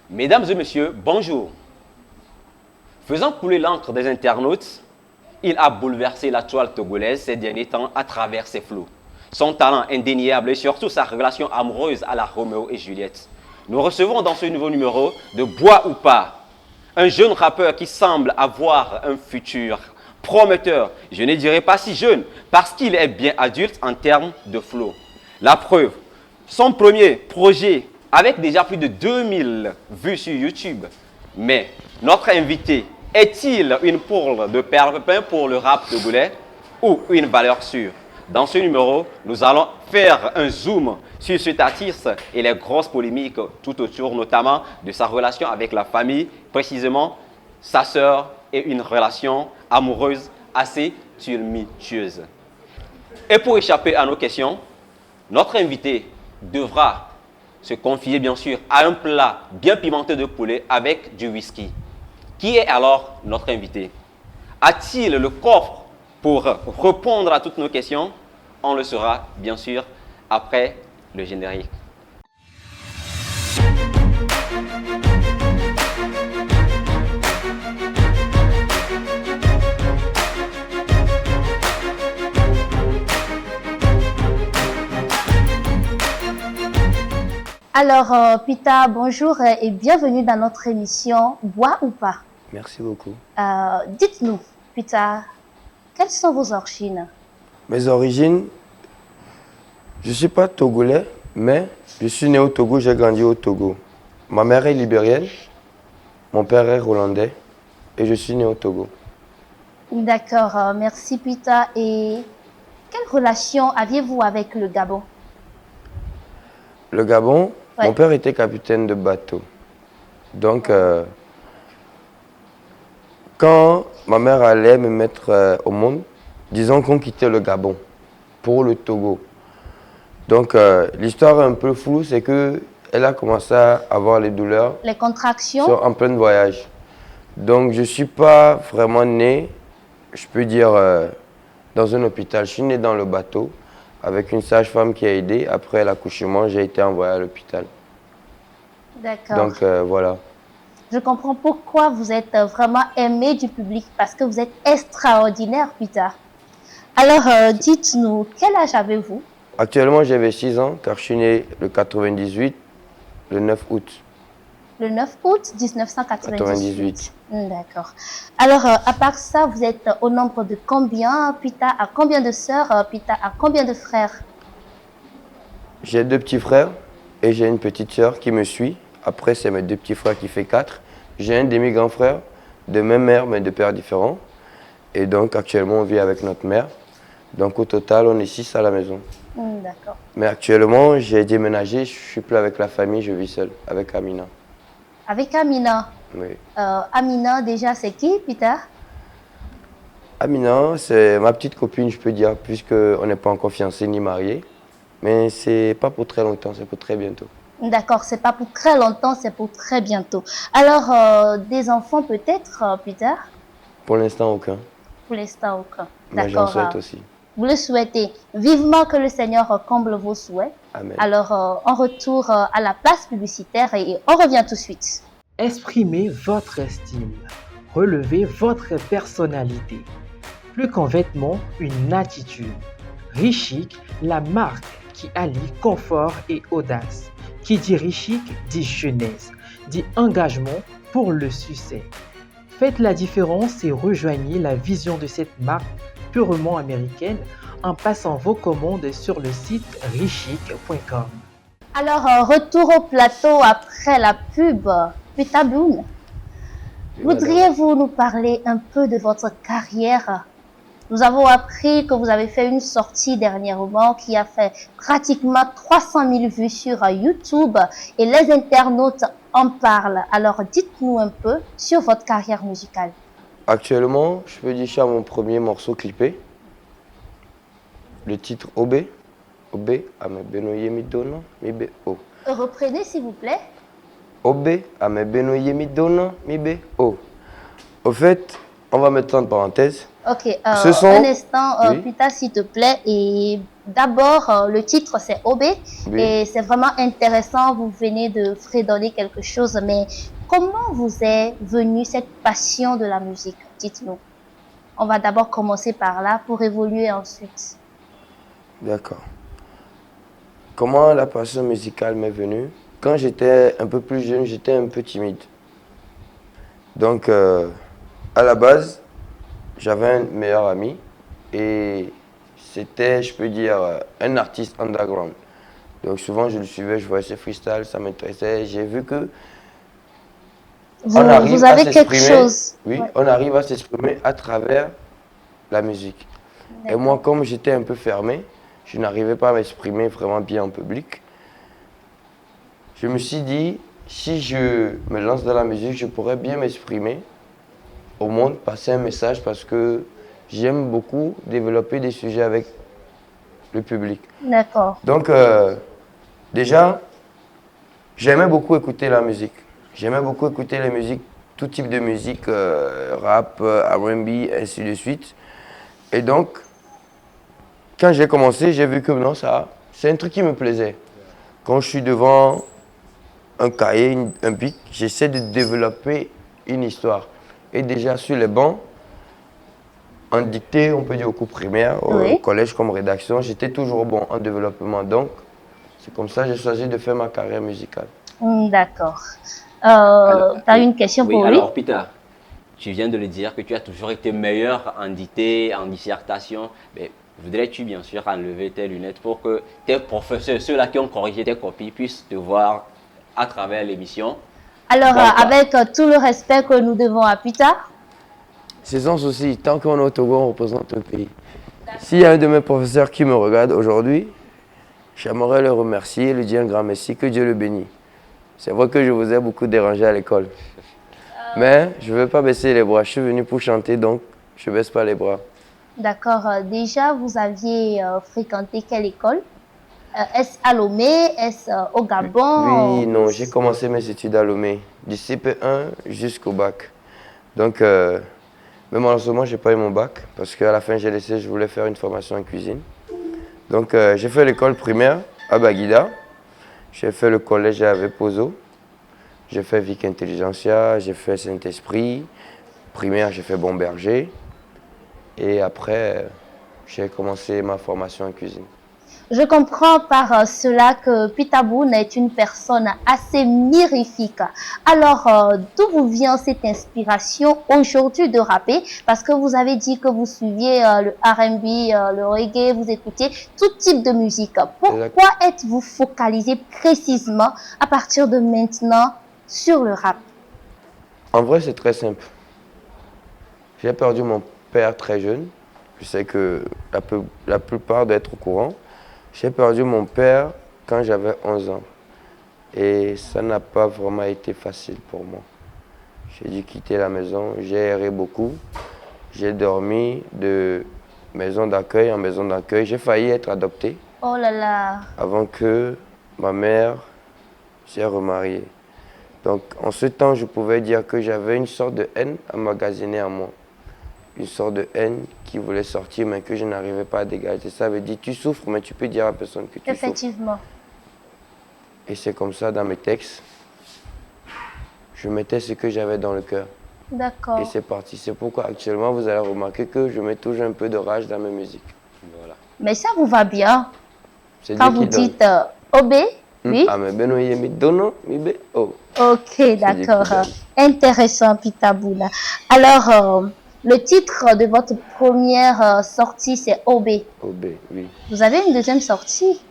Mesdames et messieurs, bonjour. Faisant couler l'encre des internautes, il a bouleversé la toile togolaise ces derniers temps à travers ses flots. Son talent indéniable et surtout sa relation amoureuse à la Roméo et Juliette. Nous recevons dans ce nouveau numéro de Bois ou pas, un jeune rappeur qui semble avoir un futur prometteur. Je ne dirais pas si jeune, parce qu'il est bien adulte en termes de flow. La preuve, son premier projet avec déjà plus de 2000 vues sur YouTube. Mais notre invité est-il une perle de perlimpin pour le rap togolais ou une valeur sûre? Dans ce numéro, nous allons faire un zoom sur cet artiste et les grosses polémiques tout autour, notamment de sa relation avec la famille, précisément sa sœur et une relation amoureuse assez tumultueuse. Et pour échapper à nos questions, notre invité devra se confier bien sûr à un plat bien pimenté de poulet avec du whisky. Qui est alors notre invité? A-t-il le coffre pour répondre à toutes nos questions? On le saura bien sûr après le générique. Alors, Pita, bonjour et bienvenue dans notre émission Bois ou pas. Merci beaucoup. Dites-nous, Pita, quelles sont vos origines? Mes origines, je ne suis pas togolais, mais je suis né au Togo, j'ai grandi au Togo. Ma mère est libérienne, mon père est hollandais et je suis né au Togo. D'accord, merci Pita. Et quelle relation aviez-vous avec le Gabon? Le Gabon, Ouais. mon père était capitaine de bateau. Donc, quand ma mère allait me mettre au monde, disons qu'on quittait le Gabon pour le Togo. Donc, l'histoire est un peu floue, c'est qu'elle a commencé à avoir les douleurs Les contractions? en plein voyage. Donc, je ne suis pas vraiment né, je peux dire, dans un hôpital. Je suis né dans le bateau avec une sage-femme qui a aidé. Après l'accouchement, j'ai été envoyé à l'hôpital. D'accord. Donc, voilà. Je comprends pourquoi vous êtes vraiment aimé du public, parce que vous êtes extraordinaire, Pita. Alors, dites-nous, quel âge avez-vous? Actuellement, j'avais 6 ans car je suis né le 98, le 9 août. Le 9 août 1998. 98. D'accord. Alors, à part ça, vous êtes au nombre de combien? Pita a combien de sœurs? Pita a combien de frères? J'ai 2 petits frères et j'ai une petite sœur qui me suit. Après, c'est mes 2 petits frères qui fait 4. J'ai un demi-grand frère de même mère mais de pères différents. Et donc, actuellement, on vit avec notre mère. Donc, au total, on est 6 à la maison. D'accord. Mais actuellement, j'ai déménagé, je suis plus avec la famille, je vis seul, avec Amina. Avec Amina. Oui. Amina, déjà, c'est qui, Pita? Amina, c'est ma petite copine, je peux dire, puisqu'on n'est pas encore fiancés ni mariés. Mais c'est pas pour très longtemps, c'est pour très bientôt. D'accord, c'est pas pour très longtemps, c'est pour très bientôt. Alors, des enfants peut-être, Pita? Pour l'instant, aucun. Pour l'instant, aucun. Mais j'en D'accord. souhaite aussi. Vous le souhaitez. Vivement que le Seigneur comble vos souhaits. Amen. Alors, on retourne à la place publicitaire et on revient tout de suite. Exprimez votre estime. Relevez votre personnalité. Plus qu'un vêtement, une attitude. Richic, la marque qui allie confort et audace. Qui dit Richic dit jeunesse, dit engagement pour le succès. Faites la différence et rejoignez la vision de cette marque purement américaine en passant vos commandes sur le site richic.com. Alors, retour au plateau après la pub. Pita Bloom, voudriez-vous nous parler un peu de votre carrière? Nous avons appris que vous avez fait une sortie dernièrement qui a fait pratiquement 300 000 vues sur YouTube et les internautes en parlent. Alors, dites-nous un peu sur votre carrière musicale. Actuellement, je peux dire que je suis à mon premier morceau clippé. Le titre OB. OB, Ame Benoye Midona, Mibe O. Reprenez, s'il vous plaît. OB, Ame Benoye Midona, Mibe O. Au fait, on va mettre ça en parenthèse. Ok, Ce sont- un instant, Oui. Peter, s'il te plaît. Et d'abord, le titre, c'est OB. Oui. Et c'est vraiment intéressant. Vous venez de fredonner quelque chose. Mais comment vous est venue cette passion de la musique? Dites-nous. On va d'abord commencer par là pour évoluer ensuite. D'accord. Comment la passion musicale m'est venue? Quand j'étais un peu plus jeune, j'étais un peu timide. Donc, à la base, j'avais un meilleur ami et c'était, je peux dire, un artiste underground. Donc, souvent, je le suivais, je voyais ses freestyles, ça m'intéressait. J'ai vu que Vous, on arrive vous à avez quelque s'exprimer. chose. Oui, Ouais. on arrive à s'exprimer à travers la musique. Et D'accord. moi, comme j'étais un peu fermé, je n'arrivais pas à m'exprimer vraiment bien en public. Je me suis dit, si je me lance dans la musique, je pourrais bien m'exprimer au monde, passer un message parce que j'aime beaucoup développer des sujets avec le public. D'accord. Donc, déjà, j'aimais beaucoup écouter la musique. J'aimais beaucoup écouter les musiques, tout type de musique, rap, R&B, ainsi de suite. Et donc, quand j'ai commencé, j'ai vu que non, ça, c'est un truc qui me plaisait. Quand je suis devant un cahier, un bic, j'essaie de développer une histoire. Et déjà sur les bancs, en dictée, on peut dire au cours primaire, Oui. au collège comme rédaction, j'étais toujours bon en développement. Donc, c'est comme ça que j'ai choisi de faire ma carrière musicale. D'accord. Alors, Tu as oui. une question Oui, pour lui? alors Peter, tu viens de le dire que tu as toujours été meilleur en dictée, en dissertation. Mais voudrais-tu bien sûr enlever tes lunettes pour que tes professeurs, ceux-là qui ont corrigé tes copies, puissent te voir à travers l'émission? Alors, Donc, avec tout le respect que nous devons à Peter, C'est sans souci, tant qu'on est au Togo, on représente le pays. S'il y a un de mes professeurs qui me regarde aujourd'hui, j'aimerais le remercier et lui dire un grand merci, que Dieu le bénisse. C'est vrai que je vous ai beaucoup dérangé à l'école. Mais je ne veux pas baisser les bras. Je suis venu pour chanter, donc je ne baisse pas les bras. d'accord, déjà, vous aviez fréquenté quelle école? Est-ce à Lomé? Est-ce au Gabon? Oui, non, j'ai commencé mes études à Lomé, du CP1 jusqu'au bac. Donc, mais malheureusement, je n'ai pas eu mon bac parce qu'à la fin, j'ai laissé, je voulais faire une formation en cuisine. Donc, j'ai fait l'école primaire à Baguida. J'ai fait le collège à Vepozo. J'ai fait Vic Intelligentsia, j'ai fait Saint-Esprit. Primaire, j'ai fait Bon Berger. Et après, j'ai commencé ma formation en cuisine. Je comprends par cela que Peter Boone est une personne assez mirifique. Alors, d'où vous vient cette inspiration aujourd'hui de rapper? Parce que vous avez dit que vous suiviez le R&B, le reggae, vous écoutiez tout type de musique. Pourquoi êtes-vous focalisé précisément à partir de maintenant sur le rap? En vrai, c'est très simple. J'ai perdu mon père très jeune. Je sais que la plupart doivent être au courant. J'ai perdu mon père quand j'avais 11 ans. Et ça n'a pas vraiment été facile pour moi. J'ai dû quitter la maison, j'ai erré beaucoup. J'ai dormi de maison d'accueil en maison d'accueil. J'ai failli être adopté Oh là là, avant que ma mère s'est remariée. Donc en ce temps, je pouvais dire que j'avais une sorte de haine emmagasinée en moi. Une sorte de haine qui voulait sortir mais que je n'arrivais pas à dégager. Ça veut dire tu souffres mais tu peux dire à personne que tu souffres. effectivement. Et c'est comme ça dans mes textes. Je mettais ce que j'avais dans le cœur. D'accord. Et c'est parti. C'est pourquoi actuellement vous allez remarquer que je mets toujours un peu de rage dans mes musiques. voilà. Mais ça vous va bien. C'est Quand Dieu vous qui donne. dites OB, oui. Ah mais beno yemi dono mi be oh. Ok, Dieu qui d'accord. donne. Intéressant, Peter Boone. Alors, le titre de votre première sortie, c'est OB. Oh B, oui. Vous avez une deuxième sortie?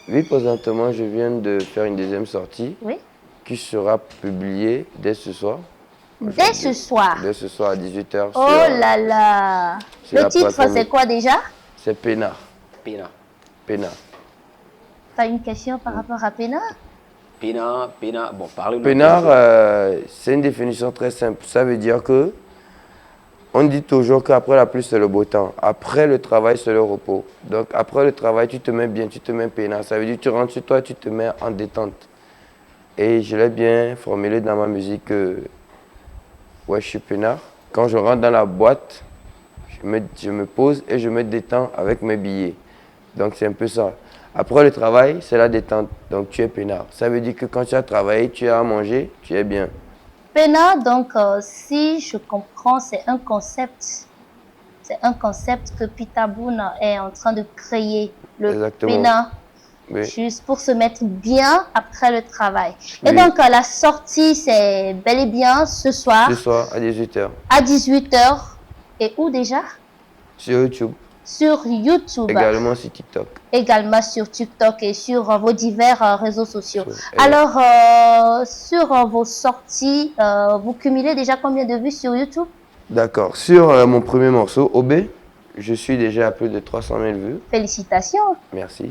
Oui, présentement, je viens de faire une deuxième sortie Oui. qui sera publiée dès ce soir. Dès ce soir. Dès ce soir à 18h. Oh là là. sur Le la titre, plateforme. c'est quoi déjà? C'est Pena. Pena. Pena. Tu as une question par rapport à Pena? Pena, Pena. Bon, parlez-nous. Pénard, c'est une définition très simple. Ça veut dire que on dit toujours qu'après la pluie, c'est le beau temps. Après le travail, c'est le repos. Donc après le travail, tu te mets bien, tu te mets peinard. Ça veut dire que tu rentres sur toi, tu te mets en détente. Et je l'ai bien formulé dans ma musique que ouais, je suis peinard. Quand je rentre dans la boîte, je me pose et je me détends avec mes billets. Donc c'est un peu ça. Après le travail, c'est la détente. Donc tu es peinard. Ça veut dire que quand tu as travaillé, tu as à manger, tu es bien. Pena, donc, si je comprends, c'est un concept. C'est un concept que Pitaboun est en train de créer. Le Exactement. Pena, Oui. juste pour se mettre bien après le travail. Et Oui. donc, la sortie, c'est bel et bien ce soir Ce soir à 18h. à 18h. Et où déjà? Sur YouTube. Sur YouTube. Également sur TikTok. Également sur TikTok et sur vos divers réseaux sociaux. Et Alors, sur vos sorties, vous cumulez déjà combien de vues sur YouTube? D'accord. Sur mon premier morceau, OB, je suis déjà à plus de 300 000 vues. Félicitations. Merci.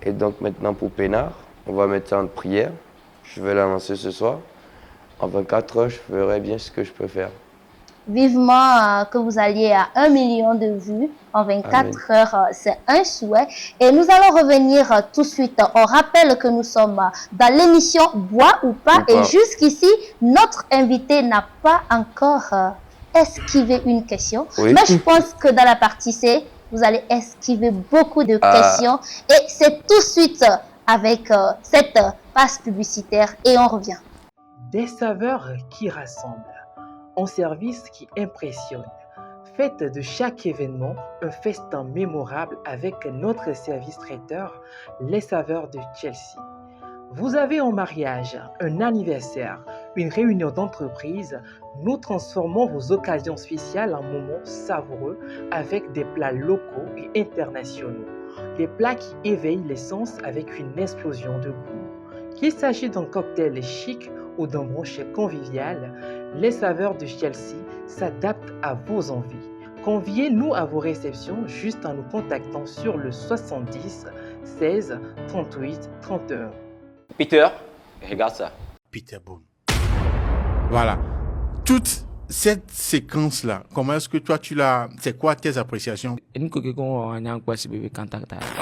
Et donc maintenant pour Pénard, on va mettre ça en prière. Je vais la lancer ce soir. En 24 heures, je ferai bien ce que je peux faire. Vivement que vous alliez à 1 million de vues en 24 heures, c'est un souhait. Et nous allons revenir tout de suite. On rappelle que nous sommes dans l'émission Bois ou pas. Et jusqu'ici, notre invité n'a pas encore esquivé une question. Oui. Mais je pense que dans la partie C, vous allez esquiver beaucoup de questions. Et c'est tout de suite avec cette passe publicitaire et on revient. Des saveurs qui rassemblent, un service qui impressionne. Faites de chaque événement un festin mémorable avec notre service traiteur, les saveurs de Chelsea. Vous avez un mariage, un anniversaire, une réunion d'entreprise, nous transformons vos occasions spéciales en moments savoureux avec des plats locaux et internationaux. Des plats qui éveillent les sens avec une explosion de goût. Qu'il s'agisse d'un cocktail chic ou d'un brunch convivial, les saveurs de Chelsea s'adaptent à vos envies. Conviez-nous à vos réceptions juste en nous contactant sur le 70 16 38 31. Peter, regarde ça. Peter Boone. Voilà. Toute cette séquence-là, comment est-ce que toi tu l'as... C'est quoi tes appréciations? Parce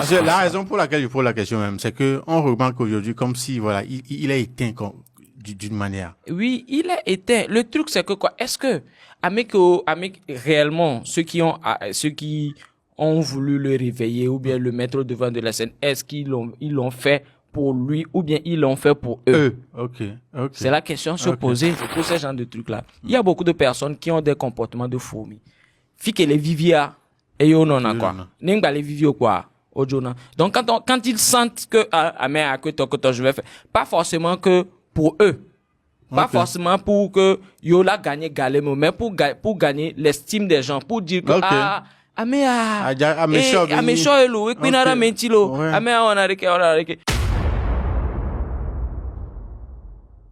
que la raison pour laquelle je pose la question même, c'est que on remarque aujourd'hui comme si voilà, il est éteint d'une manière. Oui, il est éteint. Le truc c'est que quoi? Est-ce que avec réellement ceux qui ont voulu le réveiller ou bien le mettre au devant de la scène, est-ce qu'ils l'ont fait pour lui ou bien ils l'ont fait pour eux? Ok. C'est la question se poser pour ce genre de trucs-là. Il y a beaucoup de personnes qui ont des comportements de fourmis. Fique les viviers et yo non quoi. N'importe les viviers quoi. Donc quand ils sentent que que je vais faire, pas forcément que pour eux. Pas forcément pour que yo la gagner galemo, mais pour gagner l'estime des gens, pour dire que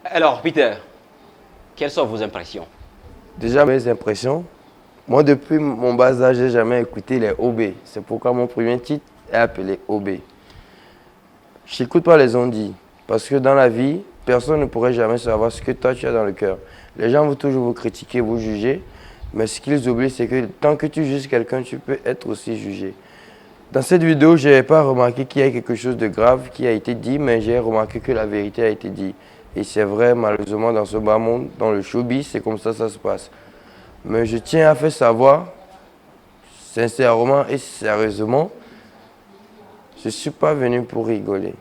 Alors, Peter, quelles sont vos impressions? Déjà, mes impressions, moi depuis mon bas âge, j'ai jamais écouté les OB. C'est pourquoi mon premier titre est appelé OB. Je n'écoute pas les ondits, parce que dans la vie, personne ne pourrait jamais savoir ce que toi tu as dans le cœur. Les gens vont toujours vous critiquer, vous juger, mais ce qu'ils oublient, c'est que tant que tu juges quelqu'un, tu peux être aussi jugé. Dans cette vidéo, je n'ai pas remarqué qu'il y a quelque chose de grave qui a été dit, mais j'ai remarqué que la vérité a été dite. Et c'est vrai, malheureusement, dans ce bas monde, dans le showbiz, c'est comme ça se passe. Mais je tiens à faire savoir, sincèrement et sérieusement, je ne suis pas venu pour rigoler.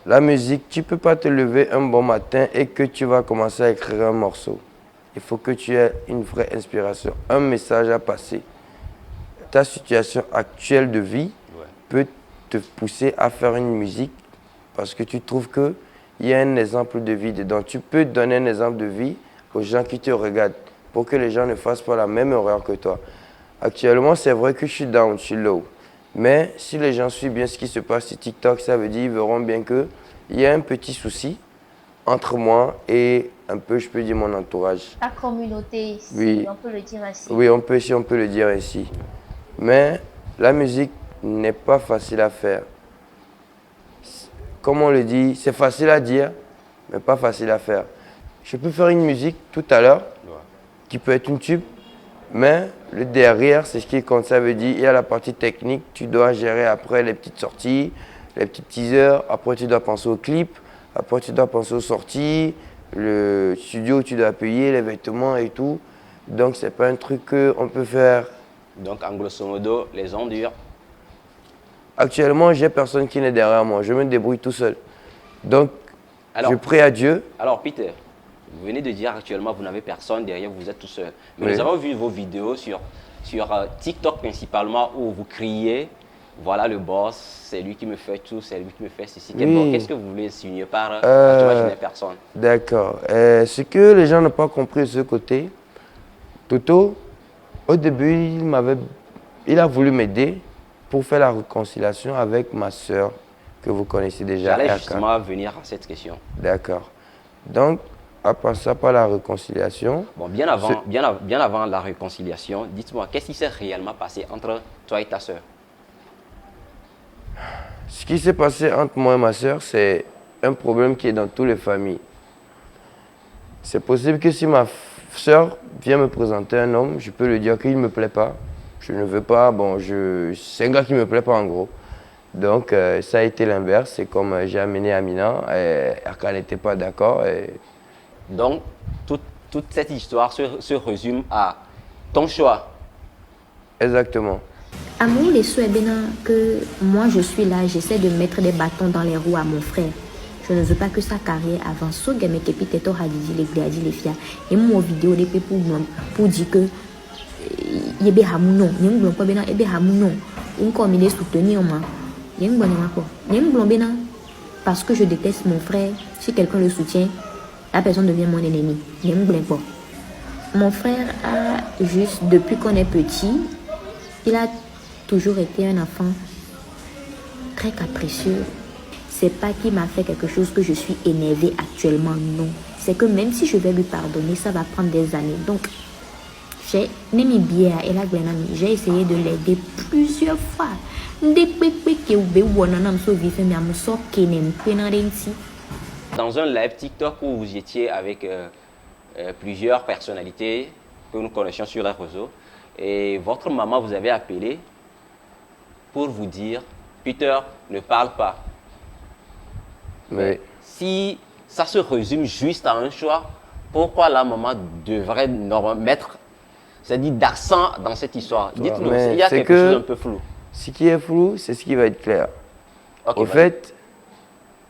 La musique, tu ne peux pas te lever un bon matin et que tu vas commencer à écrire un morceau. Il faut que tu aies une vraie inspiration, un message à passer. Ta situation actuelle de vie peut te pousser à faire une musique parce que tu trouves qu'il y a un exemple de vie dedans. Tu peux donner un exemple de vie aux gens qui te regardent pour que les gens ne fassent pas la même erreur que toi. Actuellement, c'est vrai que je suis down, je suis low. Mais si les gens suivent bien ce qui se passe sur TikTok, ça veut dire qu'ils verront bien qu'il y a un petit souci entre moi et un peu, je peux dire, mon entourage. La communauté, si Oui. on peut le dire ainsi. Oui, si on peut le dire ainsi. Mais la musique n'est pas facile à faire. Comme on le dit, c'est facile à dire, mais pas facile à faire. Je peux faire une musique tout à l'heure qui peut être une tube, mais le derrière, c'est ce qui compte. Ça veut dire il y a la partie technique, tu dois gérer après les petites sorties, les petites teasers, après tu dois penser au clip, après tu dois penser aux sorties, le studio tu dois payer, les vêtements et tout. Donc, c'est pas un truc qu'on peut faire. Donc, en grosso modo, les ondures. Actuellement, j'ai personne qui n'est derrière moi. Je me débrouille tout seul. Donc, Alors, je prie à Dieu. Alors, Peter, vous venez de dire actuellement vous n'avez personne derrière vous, êtes tout seul. Mais Oui. nous avons vu vos vidéos sur TikTok principalement où vous criez, voilà le boss, c'est lui qui me fait tout, c'est lui qui me fait ceci. Oui. Bon, qu'est-ce que vous voulez insinuer par actuellement je n'ai personne? D'accord. Ce que les gens n'ont pas compris de ce côté, Toto, au début, il a voulu m'aider pour faire la réconciliation avec ma soeur que vous connaissez déjà. J'allais Erkan. justement venir à cette question. D'accord. Donc, à passer par la réconciliation, Bon, bien avant la réconciliation, dites-moi, qu'est-ce qui s'est réellement passé entre toi et ta soeur? ce qui s'est passé entre moi et ma soeur, c'est un problème qui est dans toutes les familles. C'est possible que si ma soeur vient me présenter un homme, je peux lui dire qu'il ne me plaît pas. Je ne veux pas, bon, c'est un gars qui ne me plaît pas en gros. Donc, ça a été l'inverse. C'est comme j'ai amené Amina, et Erkan n'était pas d'accord. Donc, toute cette histoire se résume à ton choix. Exactement. Amour les souhaits que moi je suis là, j'essaie de mettre des bâtons dans les roues à mon frère. Je ne veux pas que sa carrière avance. So game ke piteto hadiji les gladi les fia. Et mon vidéo des pour dire que yebe hamuno, nyem blon pas bena ebe hamuno. On comme il est soutenu moi. Nyem blon ma ko. Nyem blon bena parce que je déteste mon frère. Si quelqu'un le soutient, la personne devient mon ennemi. Nyem blon pas. Mon frère a juste depuis qu'on est petit, il a toujours été un enfant très capricieux. C'est pas qu'il m'a fait quelque chose que je suis énervée actuellement, non. C'est que même si je vais lui pardonner, ça va prendre des années. Donc, j'ai essayé de l'aider plusieurs fois. Dans un live TikTok où vous étiez avec plusieurs personnalités que nous connaissions sur les réseaux, et votre maman vous avait appelé pour vous dire « Peter, ne parle pas ». Mais si ça se résume juste à un choix, pourquoi la maman devrait mettre, c'est-à-dire d'accent dans cette histoire? Dites-nous, mais il y a c'est quelque que- chose un peu flou. ce qui est flou, c'est ce qui va être clair. Ok, Au vas-y. fait,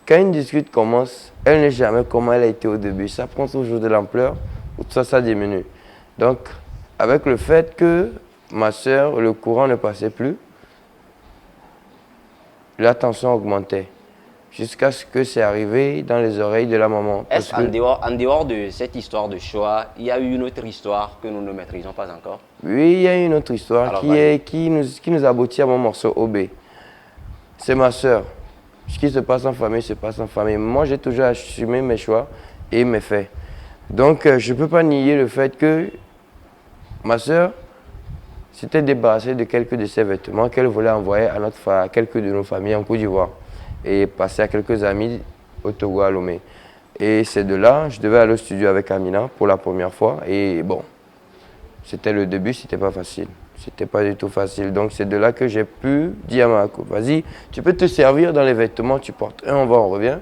quand une dispute commence, elle n'est jamais comme elle a été au début. Ça prend toujours de l'ampleur ou ça diminue. Donc, avec le fait que ma soeur, le courant ne passait plus, la tension augmentait. Jusqu'à ce que c'est arrivé dans les oreilles de la maman. Est-ce Parce que- en dehors de cette histoire de choix, il y a eu une autre histoire que nous ne maîtrisons pas encore? Oui, il y a une autre histoire Alors, qui nous aboutit à mon morceau OB. C'est ma soeur. Ce qui se passe en famille se passe en famille. Moi, j'ai toujours assumé mes choix et mes faits. Donc, je ne peux pas nier le fait que ma soeur s'était débarrassée de quelques de ses vêtements qu'elle voulait envoyer à quelques de nos familles en Côte d'Ivoire et passer à quelques amis au Togo à Lomé. Et c'est de là, je devais aller au studio avec Amina pour la première fois. Et bon, c'était le début, c'était pas facile. C'était pas du tout facile. Donc c'est de là que j'ai pu dire à ma coupe, vas-y, tu peux te servir dans les vêtements, tu portes un, on revient.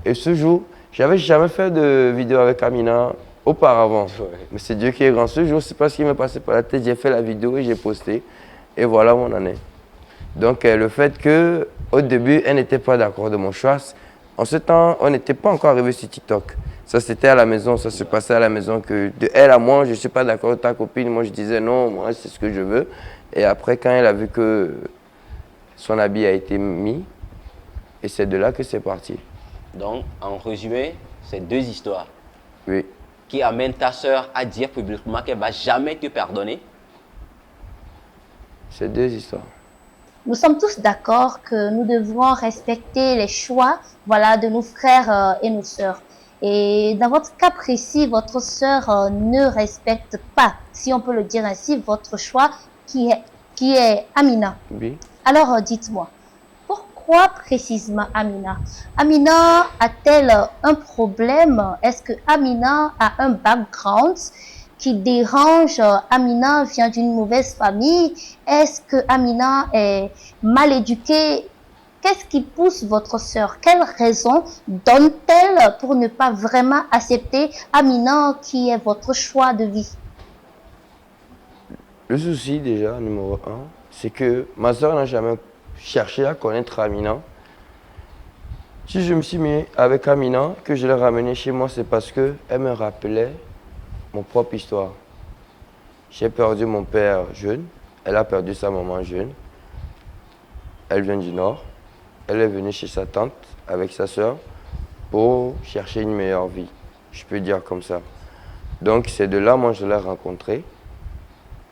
Et ce jour, j'avais jamais fait de vidéo avec Amina auparavant. Ouais. Mais c'est Dieu qui est grand. Ce jour, c'est pas ce qui m'est passé par la tête. J'ai fait la vidéo et j'ai posté. Et voilà où on en est. Donc le fait que au début, elle n'était pas d'accord de mon choix. En ce temps, on n'était pas encore arrivé sur TikTok. Ça, c'était à la maison, ça se passait à la maison. Que de elle à moi, je ne suis pas d'accord avec ta copine. Moi, je disais non, moi, c'est ce que je veux. Et après, quand elle a vu que son habit a été mis, et c'est de là que c'est parti. Donc, en résumé, c'est deux histoires Oui, qui amènent ta sœur à dire publiquement qu'elle ne va jamais te pardonner. c'est deux histoires. Nous sommes tous d'accord que nous devons respecter les choix, voilà, de nos frères et nos sœurs. Et dans votre cas précis, votre sœur ne respecte pas, si on peut le dire ainsi, votre choix qui est Amina. Oui. Alors dites-moi, pourquoi précisément Amina? Amina a-t-elle un problème? Est-ce que Amina a un background qui dérange? Amina vient d'une mauvaise famille? Est-ce que Amina est mal éduquée? Qu'est-ce qui pousse votre sœur? Quelle raison donne-t-elle pour ne pas vraiment accepter Amina qui est votre choix de vie? Le souci déjà, numéro 1, c'est que ma soeur n'a jamais cherché à connaître Amina. Si je me suis mis avec Amina, que je l'ai ramenée chez moi, c'est parce qu'elle me rappelait mon propre histoire. J'ai perdu mon père jeune, elle a perdu sa maman jeune. Elle vient du Nord. Elle est venue chez sa tante avec sa soeur pour chercher une meilleure vie, je peux dire comme ça. Donc c'est de là, moi je l'ai rencontrée.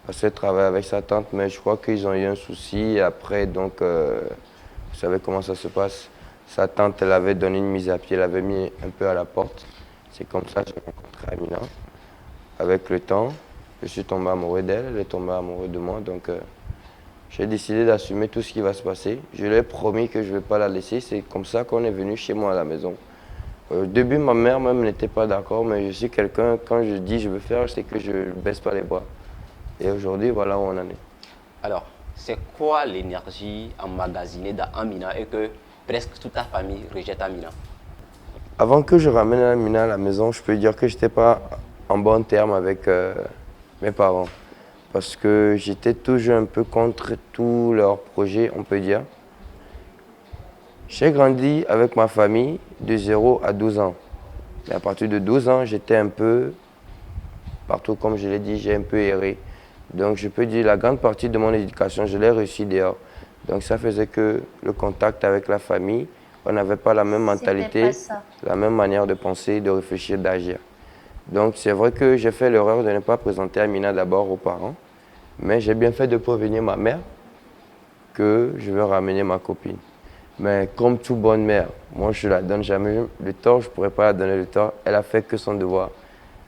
Parce qu'elle travaille avec sa tante, mais je crois qu'ils ont eu un souci. Après, donc, vous savez comment ça se passe. Sa tante, elle avait donné une mise à pied, elle avait mis un peu à la porte. C'est comme ça que j'ai rencontré Amina. Avec le temps, je suis tombé amoureux d'elle, elle est tombée amoureuse de moi. Donc, j'ai décidé d'assumer tout ce qui va se passer. Je lui ai promis que je ne vais pas la laisser. C'est comme ça qu'on est venu chez moi à la maison. Au début, ma mère même n'était pas d'accord, mais je suis quelqu'un, quand je dis je veux faire, c'est que je ne baisse pas les bras. Et aujourd'hui, voilà où on en est. Alors, c'est quoi l'énergie emmagasinée dans Amina et que presque toute ta famille rejette Amina? Avant que je ramène Amina à la maison, je peux dire que je n'étais pas en bon terme avec mes parents. Parce que j'étais toujours un peu contre tous leurs projets, on peut dire. J'ai grandi avec ma famille de 0 à 12 ans. Mais à partir de 12 ans, j'étais un peu partout, comme je l'ai dit, j'ai un peu erré. Donc je peux dire la grande partie de mon éducation, je l'ai réussi dehors. Donc ça faisait que le contact avec la famille, on n'avait pas la même mentalité, la même manière de penser, de réfléchir, d'agir. Donc c'est vrai que j'ai fait l'erreur de ne pas présenter Amina d'abord aux parents. Mais j'ai bien fait de prévenir ma mère que je veux ramener ma copine. Mais comme toute bonne mère, moi je ne la donne jamais le tort, je ne pourrais pas la donner le tort. Elle a fait que son devoir.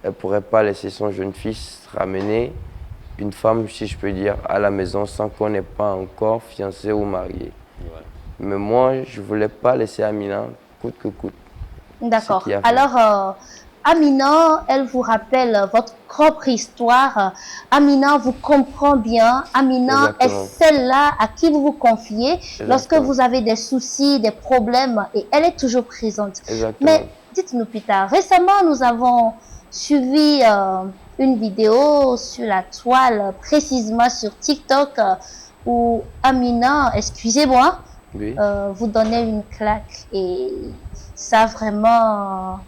Elle ne pourrait pas laisser son jeune fils ramener une femme, si je peux dire, à la maison sans qu'on n'ait pas encore fiancé ou marié. Ouais. Mais moi, je ne voulais pas laisser Amina coûte que coûte. D'accord. Alors, Amina, elle vous rappelle votre propre histoire. Amina vous comprend bien. Amina est celle-là à qui vous vous confiez lorsque vous avez des soucis, des problèmes, et elle est toujours présente. Mais dites-nous plus tard, récemment, nous avons suivi une vidéo sur la toile, précisément sur TikTok, où Amina, excusez-moi, vous donnait une claque et ça a vraiment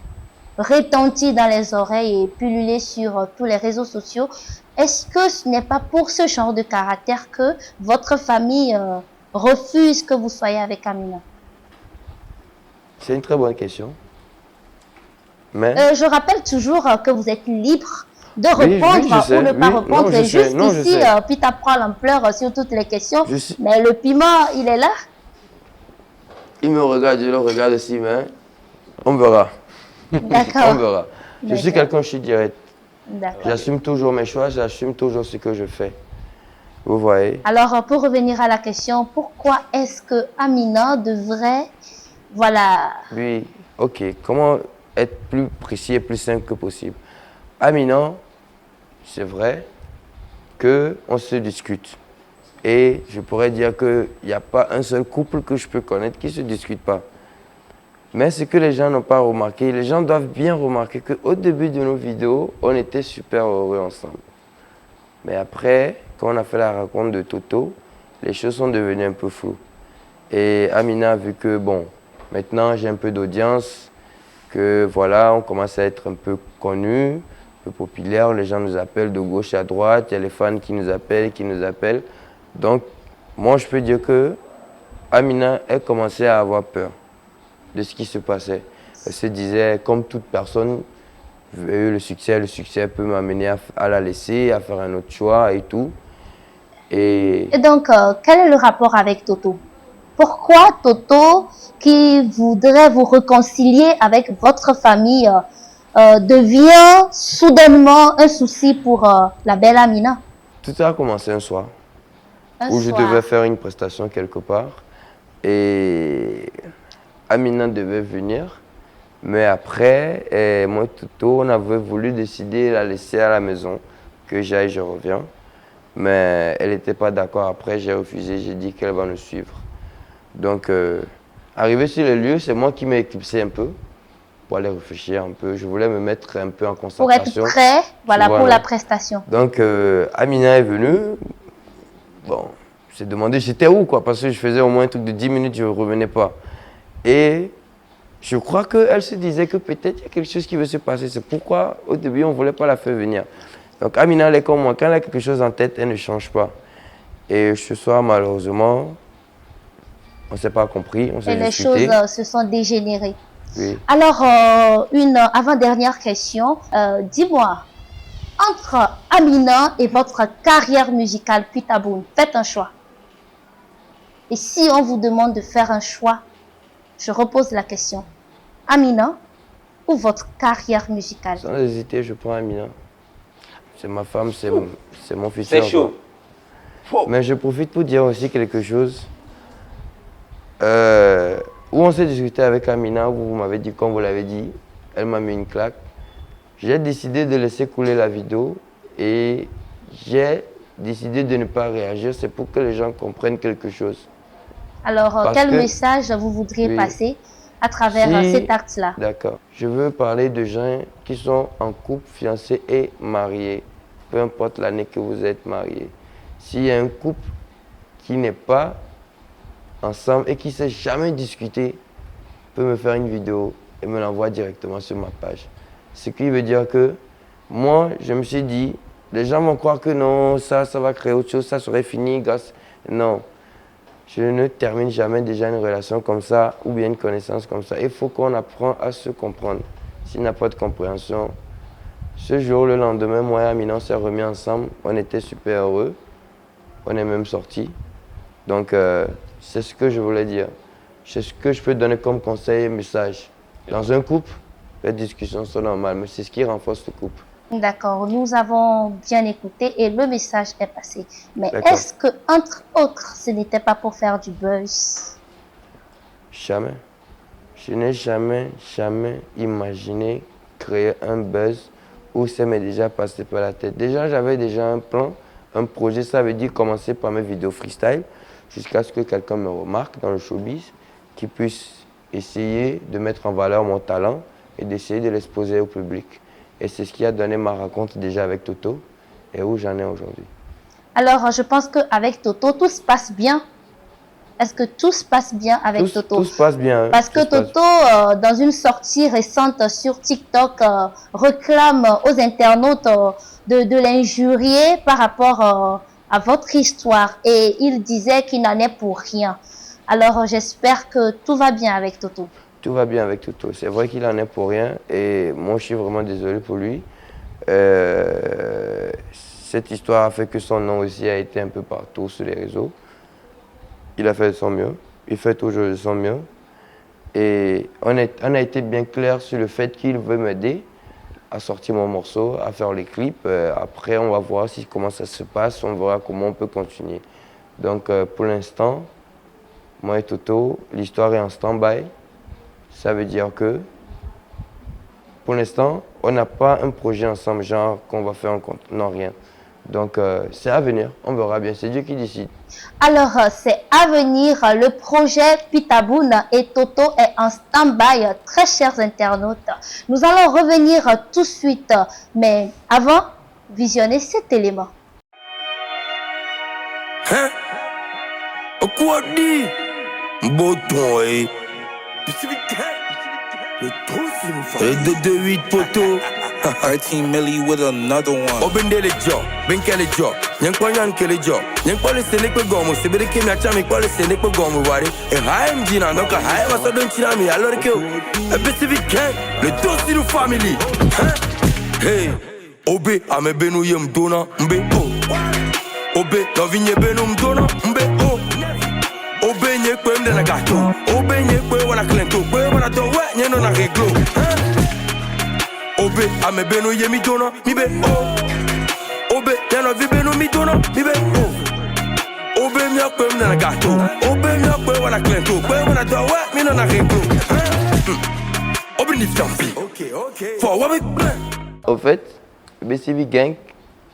retenti dans les oreilles et pullulé sur tous les réseaux sociaux. Est-ce que ce n'est pas pour ce genre de caractère que votre famille refuse que vous soyez avec Amina? C'est une très bonne question. Mais je rappelle toujours que vous êtes libre de répondre ou ne pas répondre. C'est juste ici, puis tu prends l'ampleur sur toutes les questions. Mais le piment, il est là. Il me regarde, je le regarde aussi, mais on verra. D'accord. On verra. Je suis quelqu'un, je suis direct. J'assume toujours mes choix, j'assume toujours ce que je fais. Vous voyez? Alors, pour revenir à la question, pourquoi est-ce que Amina devrait, voilà... Oui, ok. Comment être plus précis et plus simple que possible? Amina, c'est vrai qu'on se discute. Et je pourrais dire qu'il n'y a pas un seul couple que je peux connaître qui ne se discute pas. Mais ce que les gens n'ont pas remarqué, les gens doivent bien remarquer qu'au début de nos vidéos, on était super heureux ensemble. Mais après, quand on a fait la rencontre de Toto, les choses sont devenues un peu floues. Et Amina a vu que, bon, maintenant j'ai un peu d'audience, que voilà, on commence à être un peu connus, un peu populaires, les gens nous appellent de gauche à droite, il y a les fans qui nous appellent. Donc, moi je peux dire que Amina a commencé à avoir peur de ce qui se passait. Elle se disait, comme toute personne, le succès peut m'amener à la laisser, à faire un autre choix et tout. Et donc, quel est le rapport avec Toto? Pourquoi Toto, qui voudrait vous réconcilier avec votre famille, devient soudainement un souci pour la belle Amina? Tout a commencé un soir, je devais faire une prestation quelque part. Et Amina devait venir, mais après, moi, Toto, on avait voulu décider de la laisser à la maison, que j'aille, je reviens. Mais elle n'était pas d'accord. Après, j'ai refusé, j'ai dit qu'elle va nous suivre. Donc, arrivé sur le lieu, c'est moi qui m'ai éclipsé un peu. pour aller réfléchir un peu. Je voulais me mettre un peu en Pour concentration. être prêt, voilà, Voilà. pour la prestation. Donc, Amina est venue. Bon, j'ai demandé j'étais où, quoi, parce que je faisais au moins un truc de 10 minutes, je ne revenais pas. Et je crois qu'elle se disait que peut-être il y a quelque chose qui veut se passer. C'est pourquoi, au début, on ne voulait pas la faire venir. Donc, Amina, elle est comme moi. Quand elle a quelque chose en tête, elle ne change pas. Et ce soir, malheureusement, on ne s'est pas compris, on Et s'est les discuté. choses se sont dégénérées. Oui. Alors, une avant-dernière question. Dis-moi, entre Amina et votre carrière musicale Pitaboune, faites un choix. Et si on vous demande de faire un choix, je repose la question. Amina ou votre carrière musicale? Sans hésiter, je prends Amina. C'est ma femme, c'est mon futur. C'est chaud. quoi. Mais je profite pour dire aussi quelque chose. Où on s'est discuté avec Amina, où vous m'avez dit, comme vous l'avez dit, elle m'a mis une claque. J'ai décidé de laisser couler la vidéo et j'ai décidé de ne pas réagir. C'est pour que les gens comprennent quelque chose. Alors, Parce quel que- message vous voudriez Oui. passer à travers Si- cet acte-là? D'accord. Je veux parler de gens qui sont en couple, fiancés et mariés. Peu importe l'année que vous êtes mariés. S'il y a un couple qui n'est pas ensemble et qui ne s'est jamais discuté, peut me faire une vidéo et me l'envoie directement sur ma page. Ce qui veut dire que moi, je me suis dit, les gens vont croire que non, ça va créer autre chose, ça serait fini grâce... Non. Je ne termine jamais déjà une relation comme ça ou bien une connaissance comme ça. Il faut qu'on apprenne à se comprendre. S'il n'y a pas de compréhension, ce jour, le lendemain, moi et Amina, on s'est remis ensemble. On était super heureux. On est même sortis. Donc, c'est ce que je voulais dire. C'est ce que je peux donner comme conseil et message. Dans un couple, les discussions sont normales, mais c'est ce qui renforce le couple. D'accord, nous avons bien écouté et le message est passé. Mais D'accord. est-ce que, entre autres, ce n'était pas pour faire du buzz? Jamais. Je n'ai jamais imaginé créer un buzz où ça m'est déjà passé par la tête. Déjà, j'avais déjà un plan, un projet. Ça veut dire commencer par mes vidéos freestyle jusqu'à ce que quelqu'un me remarque dans le showbiz, qui puisse essayer de mettre en valeur mon talent et d'essayer de l'exposer au public. Et c'est ce qui a donné ma rencontre déjà avec Toto et où j'en ai aujourd'hui. Alors, je pense qu'avec Toto, tout se passe bien. Est-ce que tout se passe bien avec Toto? Tout se passe bien. hein. Parce que Tout se passe- Toto, dans une sortie récente sur TikTok, réclame aux internautes de l'injurier par rapport à votre histoire. Et il disait qu'il n'en est pour rien. Alors, j'espère que tout va bien avec Toto. Tout va bien avec Toto. C'est vrai qu'il en est pour rien et moi je suis vraiment désolé pour lui. Cette histoire a fait que son nom aussi a été un peu partout sur les réseaux. Il a fait de son mieux, il fait toujours de son mieux. Et on a été bien clair sur le fait qu'il veut m'aider à sortir mon morceau, à faire les clips. Après on va voir comment ça se passe, on verra comment on peut continuer. Donc pour l'instant, moi et Toto, l'histoire est en stand-by. Ça veut dire que, pour l'instant, on n'a pas un projet ensemble, genre qu'on va faire un compte. Non, rien. Donc, c'est à venir. On verra bien. C'est Dieu qui décide. Alors, c'est à venir. Le projet Pitaboune et Toto est en stand-by, très chers internautes. Nous allons revenir tout de suite. Mais avant, visionnez cet élément. Hein? Quoi dit? Botoy. Le 228 poteau. 13 milli with another one. Obendele job, benkele job. Nyankwanyan kele job. Nyankwa sene pe gomo, sebere ke na chami kwa sene pe gomo wari. E haim jina donc haim asa don chirami alors que a specific gang, le dossier de family. Hey, obe ame benu yem dona mbe oh. Obe no vinye benu mdona mbe oh. Obe nye kwe mde na gato. Obe nye kwe wana klento. Kwe wana to we nye no na reglo. Obe ame beno ye mi dona mi be oh. Obe yano vi beno mi dona mi be oh. Obe mya kwe mde na gato. Obe mya kwe wana klento. Kwe wana to we mi no na reglo. Obe ni champi. Ok. For what we plan. Au fait, BCB Gang,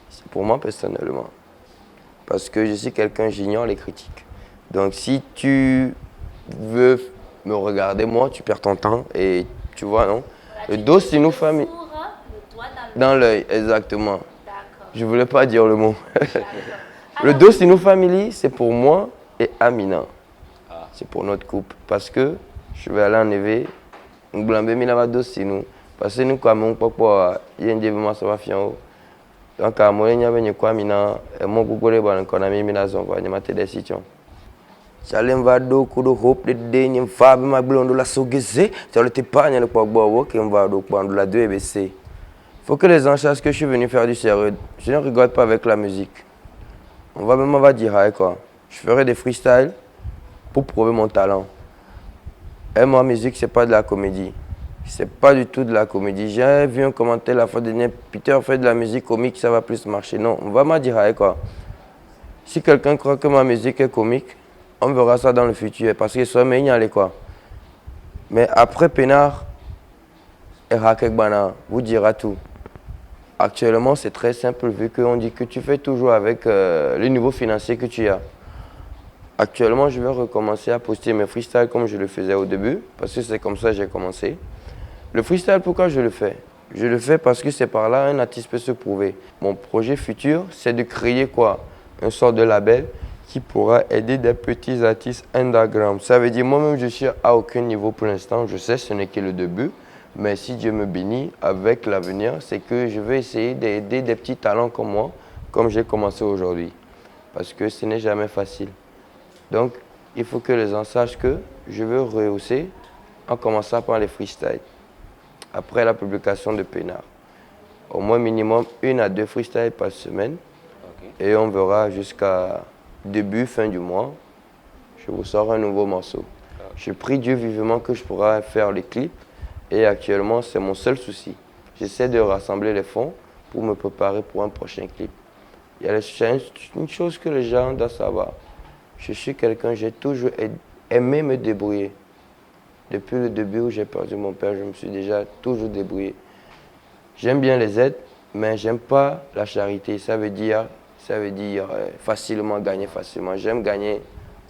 c'est pour moi personnellement. Parce que je suis quelqu'un, j'ignore les critiques. Donc si tu veux me regarder, moi, tu perds ton temps et tu vois, non? Le dos sinus-familial. Dans l'œil, exactement. Je voulais pas dire le mot. Le dos sinus-familial, c'est pour moi et Amina. C'est pour notre couple. Parce que je vais aller enlever un blambé minava dos sinus. Parce que nous, comme on peut pas, il y a un développement ça va faire. Donc, à moi, il y a une quoi Amina, et mon couple est bon, qu'on a mis Amina, on va y mettre des situations. Salem va do kudo hope de denye mfabe maglondo la sogeze ça le t'épargne le quoi boire qui on va do prendre la 2 EBC. Faut que les gens sachent que je suis venu faire du sérieux. Je ne rigole pas avec la musique. On va dire quoi. Je ferai des freestyles pour prouver mon talent. Et moi musique c'est pas de la comédie. C'est pas du tout de la comédie. J'ai vu un commentaire la fois dernière, Peter fait de la musique comique, ça va plus marcher. Non, on va me dire quoi. Si quelqu'un croit que ma musique est comique, on verra ça dans le futur parce que ça m'est quoi. Mais après Pénard et Rakek Bana vous dira tout. Actuellement, c'est très simple vu qu'on dit que tu fais toujours avec le niveau financier que tu as. Actuellement, je vais recommencer à poster mes freestyles comme je le faisais au début parce que c'est comme ça que j'ai commencé. Le freestyle, pourquoi je le fais? Je le fais parce que c'est par là un artiste peut se prouver. Mon projet futur, c'est de créer quoi? Un sort de label qui pourra aider des petits artistes underground. Ça veut dire moi-même je suis à aucun niveau pour l'instant. Je sais ce n'est que le début. Mais si Dieu me bénit avec l'avenir, c'est que je vais essayer d'aider des petits talents comme moi, comme j'ai commencé aujourd'hui. Parce que ce n'est jamais facile. Donc, il faut que les gens sachent que je veux rehausser en commençant par les freestyles. Après la publication de Pénard. Au moins minimum 1 à 2 freestyles par semaine. Okay. Et on verra jusqu'à fin du mois, je vous sors un nouveau morceau. Okay. Je prie Dieu vivement que je pourrai faire les clips. Et actuellement, c'est mon seul souci. J'essaie de rassembler les fonds pour me préparer pour un prochain clip. Il y a une chose que les gens doivent savoir. Je suis quelqu'un, j'ai toujours aimé me débrouiller. Depuis le début où j'ai perdu mon père, je me suis déjà toujours débrouillé. J'aime bien les aides, mais j'aime pas la charité. Ça veut dire facilement gagner facilement. J'aime gagner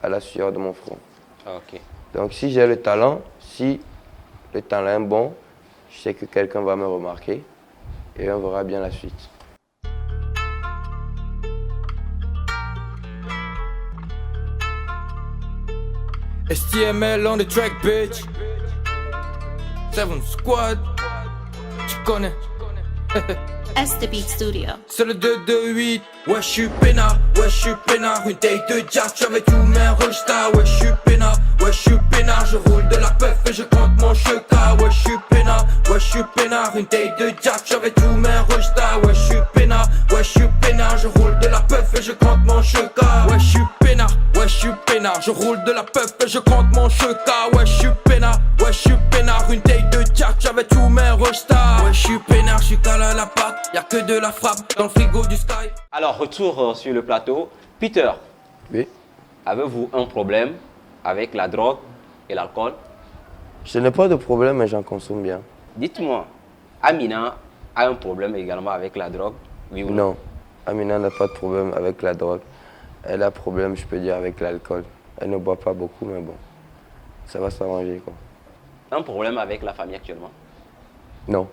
à la sueur de mon front. Okay. Donc si j'ai le talent, si le talent est bon, je sais que quelqu'un va me remarquer et on verra bien la suite. STML on the track, bitch. 7 Squad, tu connais. S The Beat Studio. C'est le 228, ouais je suis peinard, une taille de jazz, j'avais tous mes rollstars, ouais je suis peinard, je roule de la puff et je compte mon cheka, ouais je suis peinard, une taille de jazz, j'avais tous mes rollstars, ouais je suis peinard, je roule de la puff et je compte mon cheka, ouais je suis peinard, je roule de la puff et je compte mon cheka, ouais je suis peinard, une taille de jazz, j'avais tous mes rollstars, ouais je suis peinard, je suis calé à la patte. Y'a que de la frappe dans le frigo du sky. Alors, retour sur le plateau. Peter, oui. Avez-vous un problème avec la drogue et l'alcool? Je n'ai pas de problème, mais j'en consomme bien. Dites-moi, Amina a un problème également avec la drogue? Oui ou non? Non, Amina n'a pas de problème avec la drogue. Elle a un problème, je peux dire, avec l'alcool. Elle ne boit pas beaucoup, mais bon, ça va s'arranger, quoi. Un problème avec la famille actuellement? Non.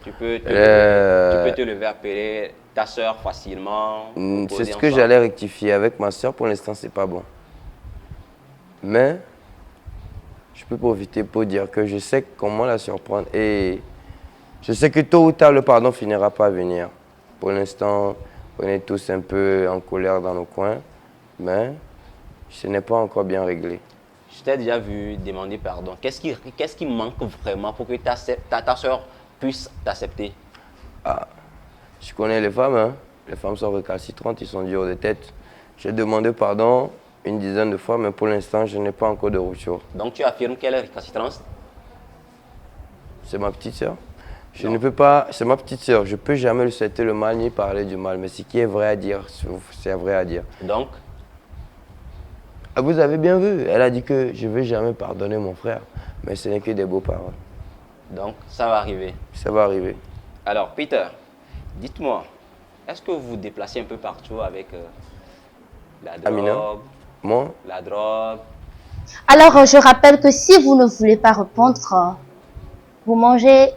Tu peux te lever, appeler ta soeur facilement. C'est ce que j'allais rectifier. Avec ma soeur, pour l'instant, c'est pas bon. Mais je peux profiter pour dire que je sais comment la surprendre. Et je sais que tôt ou tard, le pardon finira par venir. Pour l'instant, on est tous un peu en colère dans nos coins. Mais ce n'est pas encore bien réglé. Je t'ai déjà vu demander pardon. Qu'est-ce qui manque vraiment pour que ta soeur puisse t'accepter? Je connais les femmes, hein. Les femmes sont récalcitrantes, ils sont durs de tête. J'ai demandé pardon une dizaine de fois, mais pour l'instant, je n'ai pas encore de retour. Donc tu affirmes qu'elle est récalcitrante? C'est ma petite sœur. Je ne peux pas, c'est ma petite sœur, je ne peux jamais lui souhaiter le mal ni parler du mal, mais ce qui est vrai à dire, c'est vrai à dire. Donc? Vous avez bien vu, elle a dit que je ne vais jamais pardonner mon frère, mais ce n'est que des beaux paroles. Donc, ça va arriver. Ça va arriver. Alors, Peter, dites-moi, est-ce que vous vous déplacez un peu partout avec la drogue? Amina, moi? La drogue. Alors, je rappelle que si vous ne voulez pas répondre, vous mangez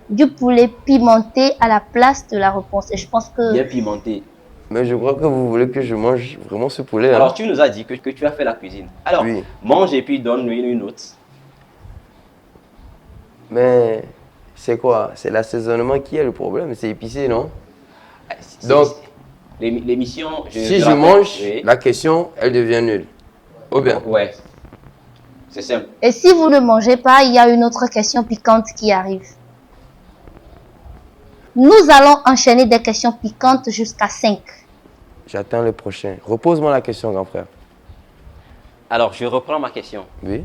du poulet pimenté à la place de la réponse. Et je pense que... Bien pimenté. Mais je crois que vous voulez que je mange vraiment ce poulet. Alors, hein? tu nous as dit que tu as fait la cuisine. Alors, Oui. mange et puis donne-nous une autre. Mais c'est quoi? C'est l'assaisonnement qui est le problème. C'est épicé, non? C'est- Donc, l'émission... si je rappelle- mange, Oui. la question, elle devient nulle. Ou bien? Ouais. C'est simple. Et si vous ne mangez pas, il y a une autre question piquante qui arrive. Nous allons enchaîner des questions piquantes jusqu'à 5. J'attends le prochain. Repose-moi la question, grand frère. Alors, je reprends ma question. Oui?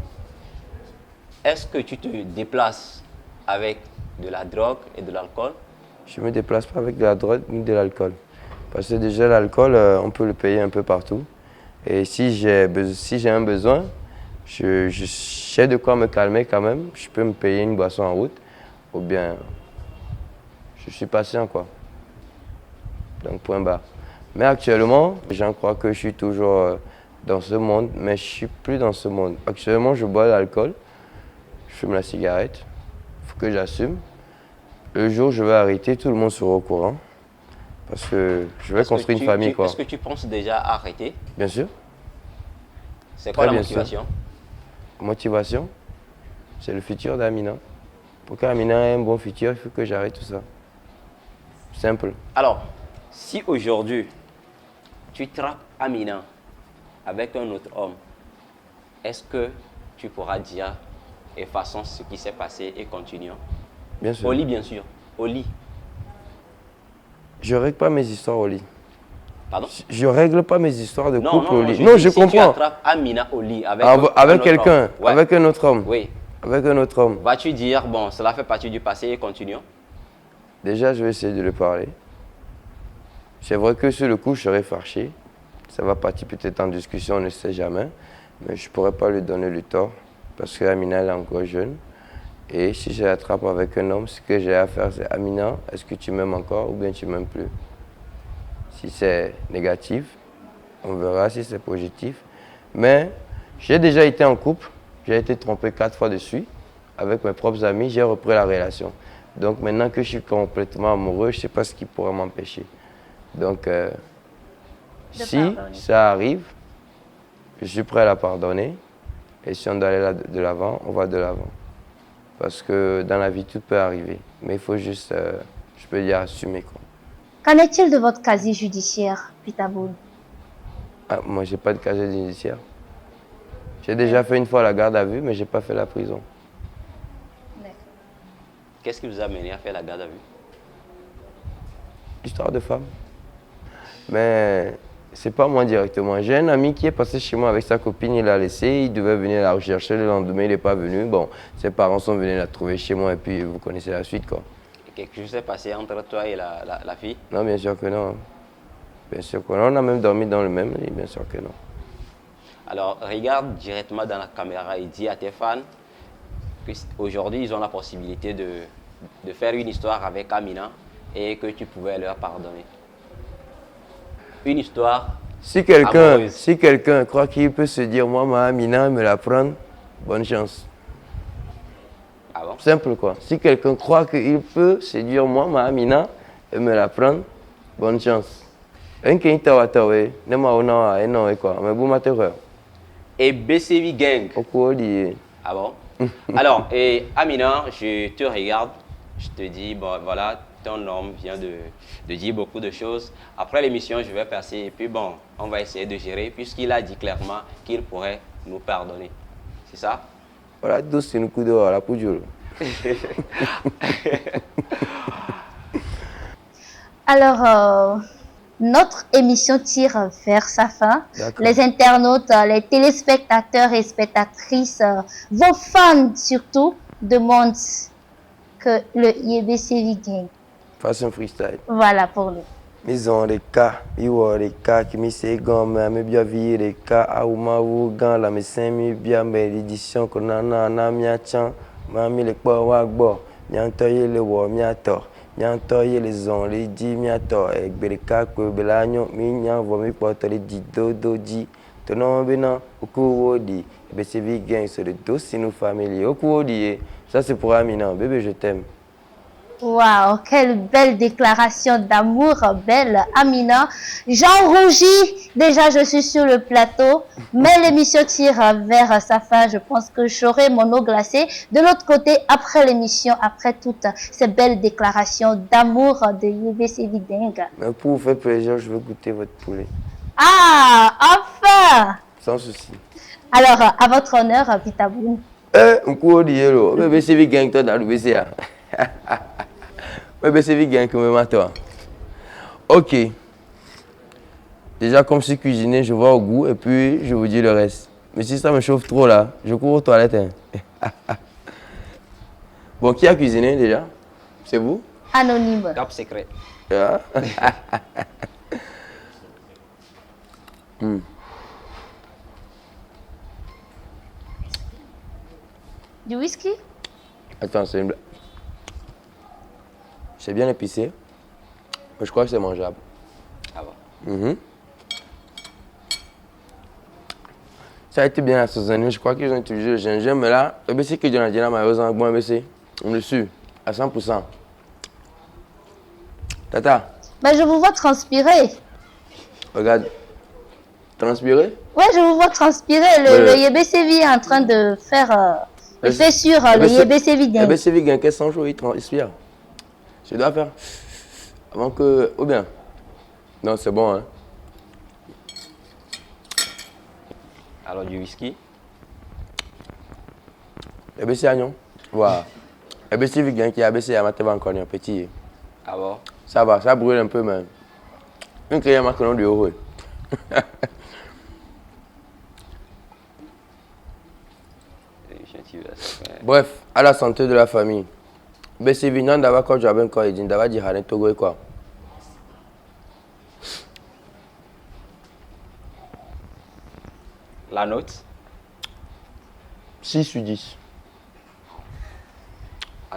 Est-ce que tu te déplaces avec de la drogue et de l'alcool? Je ne me déplace pas avec de la drogue ni de l'alcool. Parce que déjà, l'alcool, on peut le payer un peu partout. Et si j'ai un besoin, je sais de quoi me calmer quand même. Je peux me payer une boisson en route. Ou bien, je suis patient, quoi. Donc, point barre. Mais actuellement, j'en crois que je suis toujours dans ce monde, mais je ne suis plus dans ce monde. Actuellement, je bois de l'alcool, je fume la cigarette. Il faut que j'assume. Le jour où je vais arrêter, tout le monde sera au courant. Parce que je vais construire une famille, quoi. Est-ce que tu penses déjà arrêter? Bien sûr. C'est quoi la Très bien sûr. motivation? Motivation, c'est le futur d'Amina. Pour qu'Amina ait un bon futur, il faut que j'arrête tout ça. Simple. Alors, si aujourd'hui, tu trappes Amina avec un autre homme, est-ce que tu pourras dire, effaçons ce qui s'est passé et continuons? Bien sûr. Au lit, bien sûr. Au lit. Je règle pas mes histoires au lit. Pardon? Je règle pas mes histoires de couple au lit. dis, Non, je si tu comprends. attrapes Amina au lit avec, Avec quelqu'un, ouais. avec un autre homme. Oui. Avec un autre homme. Vas-tu dire, bon, cela fait partie du passé et continuons? Déjà, je vais essayer de le parler. C'est vrai que sur le coup, je serais fâché. Ça va partir peut-être en discussion, on ne sait jamais. Mais je ne pourrais pas lui donner le tort. Parce que Amina, elle est encore jeune. Et si je l'attrape avec un homme, ce que j'ai à faire, c'est Amina, est-ce que tu m'aimes encore ou bien tu ne m'aimes plus? Si c'est négatif, on verra si c'est positif. Mais j'ai déjà été en couple, j'ai été trompé 4 fois dessus. Avec mes propres amis, j'ai repris la relation. Donc maintenant que je suis complètement amoureux, je ne sais pas ce qui pourrait m'empêcher. Donc si pardonner. ça arrive, je suis prêt à la pardonner. Et si on doit aller de l'avant, on va de l'avant. Parce que dans la vie, tout peut arriver. Mais il faut juste, je peux dire, assumer, quoi. Qu'en est-il de votre casier judiciaire, Pitaboun? Ah, moi, je n'ai pas de casier judiciaire. J'ai déjà fait une fois la garde à vue, mais je n'ai pas fait la prison. Qu'est-ce qui vous a mené à faire la garde à vue? Histoire de femme. Mais c'est pas moi directement. J'ai un ami qui est passé chez moi avec sa copine, il l'a laissé, il devait venir la rechercher le lendemain, il n'est pas venu. Bon, ses parents sont venus la trouver chez moi et puis vous connaissez la suite, quoi. Quelque chose s'est passé entre toi et la fille? Non, bien sûr que non. Bien sûr que non. On a même dormi dans le même lit, bien sûr que non. Alors, regarde directement dans la caméra et dis à tes fans qu'aujourd'hui, ils ont la possibilité de faire une histoire avec Amina et que tu pouvais leur pardonner. Une histoire Si quelqu'un amoureuse. croit qu'il peut se dire, moi, ma Amina, me la prendre, bonne chance. Ah bon? Simple, quoi. Si quelqu'un croit qu'il peut se dire, moi, ma Amina, et me la prendre, bonne chance. Un qui est tawawe, ne m'a ona, et non, et quoi. Mais vous m'avez Et BCV Gang. au cours d'hier. Ah bon? Alors, et Amina, je te regarde, je te dis, bon voilà, ton homme vient de dire beaucoup de choses. Après l'émission, je vais passer et puis bon, on va essayer de gérer puisqu'il a dit clairement qu'il pourrait nous pardonner. C'est ça? Voilà, douce, c'est une coup dehors, la poudre. Alors, notre émission tire vers sa fin. D'accord. Les internautes, les téléspectateurs et spectatrices, vos fans surtout, demandent que le YBCV Gang, Fasse un freestyle. voilà pour nous. Maison les cas, les cas qui me c'est gomme, mais bien vie les cas, à ou ma ou gan la me saint mi bien mais l'édition qu'on a na mia chan, mami les quoi wagbo, mia toye le wo mia to, mia toye les on les di mia to, et beleka que belanyo mi nya vo mi porte les di do di, tonon bena, au cours di, BCV Gang sur le dossier nous familier, au cours di, Ça, c'est pour Amina. Bébé, je t'aime. Waouh, quelle belle déclaration d'amour, belle Amina. J'en rougis. Déjà, je suis sur le plateau, mais l'émission tire vers sa fin. Je pense que j'aurai mon eau glacée. De l'autre côté, après l'émission, après toutes ces belles déclarations d'amour de YBC Vidinga. Mais pour vous faire plaisir, je veux goûter votre poulet. Ah, enfin! Sans souci. Alors, à votre honneur, Pitaboun. Un coup de yellow. Bébé, c'est vite gang, toi, dans le BCA. Bébé, c'est vite gang, comme toi. Ok. Déjà, comme je suis cuisiné, je vois au goût et puis je vous dis le reste. Mais si ça me chauffe trop là, je cours aux toilettes. Hein. Bon, qui a cuisiné déjà? C'est vous? Anonyme. Top secret. Ah. Du whisky? Attends, c'est une blague. C'est bien épicé, mais je crois que c'est mangeable. Ah bon? Ça a été bien assaisonné. Je crois qu'ils ont utilisé le gingembre, mais là, c'est que j'en ai dit là, malheureusement, bon, on le suit à 100%. Tata. Mais je vous vois transpirer. Regarde. Transpirer? Ouais, je vous vois transpirer. Le YBCV est en train de faire. Il fait sur le YBCV. Le YBCV gagne 400 jours, il transpire. Je dois faire. Avant que. Ou bien. Non, c'est bon, hein. Alors, du whisky? YBC Agnon. Waouh. YBCV gagne qui a YBC à ma tête encore un petit. Ah bon? Ça va, ça brûle un peu, mais. Une créée à macaron du haut. Bref, à la santé de la famille. BC Vignan d'abord quand j'avais encore dit d'abord dire à Togo et quoi. La note? 6 sur 10.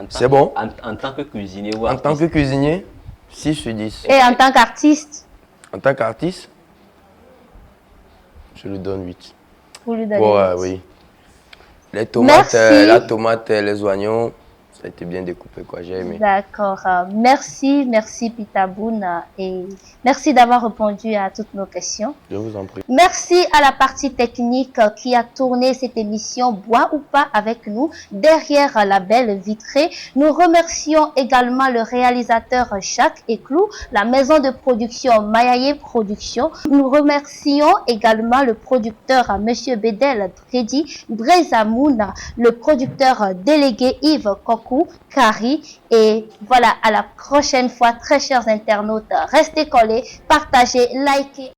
C'est bon? En tant que cuisinier ou en tant que cuisinier, 6 sur 10. Et en tant qu'artiste? En tant qu'artiste, je lui donne 8. Vous lui donnez 8. Oui. Les tomates, la tomate, les oignons, ça a été bien découpé, quoi. J'ai aimé. D'accord. Merci Pitaboun. Et merci d'avoir répondu à toutes nos questions. Je vous en prie. Merci à la partie technique qui a tourné cette émission Bois ou pas avec nous derrière la belle vitrée. Nous remercions également le réalisateur Jacques Eclou, la maison de production Mayaye Productions. Nous remercions également le producteur Monsieur Bedel Dredi Brezamoun, le producteur délégué Yves Kokou Kari. Et voilà, à la prochaine fois, très chers internautes, restez collés, partagez, likez.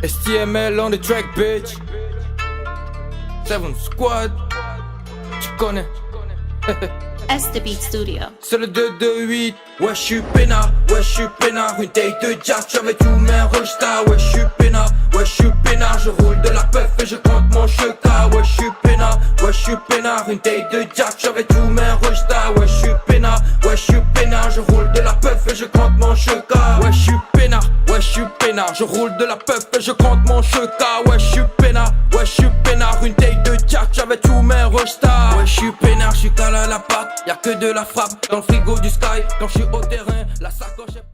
STML on the track, bitch. 7 Squad. Tu connais. S The Beat Studio. C'est le 228. Ouais, je suis peinard. Ouais, je suis peinard. Une taille de jack, j'avais tous mes rejtats. Ouais, je suis peinard. Ouais, je suis peinard. Je roule de la puff et je compte mon cheka. Ouais, je suis peinard. Ouais, je suis peinard. Une taille de jack, j'avais tous mes rejtats. Ouais, je suis peinard. Ouais, je suis peinard. Je roule de la puff et je compte mon cheka. Ouais, je suis peinard. Ouais, je suis peinard. Je roule de la puff et je compte mon cheka. Ouais, je suis peinard. Ouais, je suis peinard. Une taille de jack, j'avais tous mes rejtats. Ouais, je suis peinard. Je suis calé à la patte. Y'a que de la frappe dans le frigo du sky. Quand je suis au terrain, la sacoche est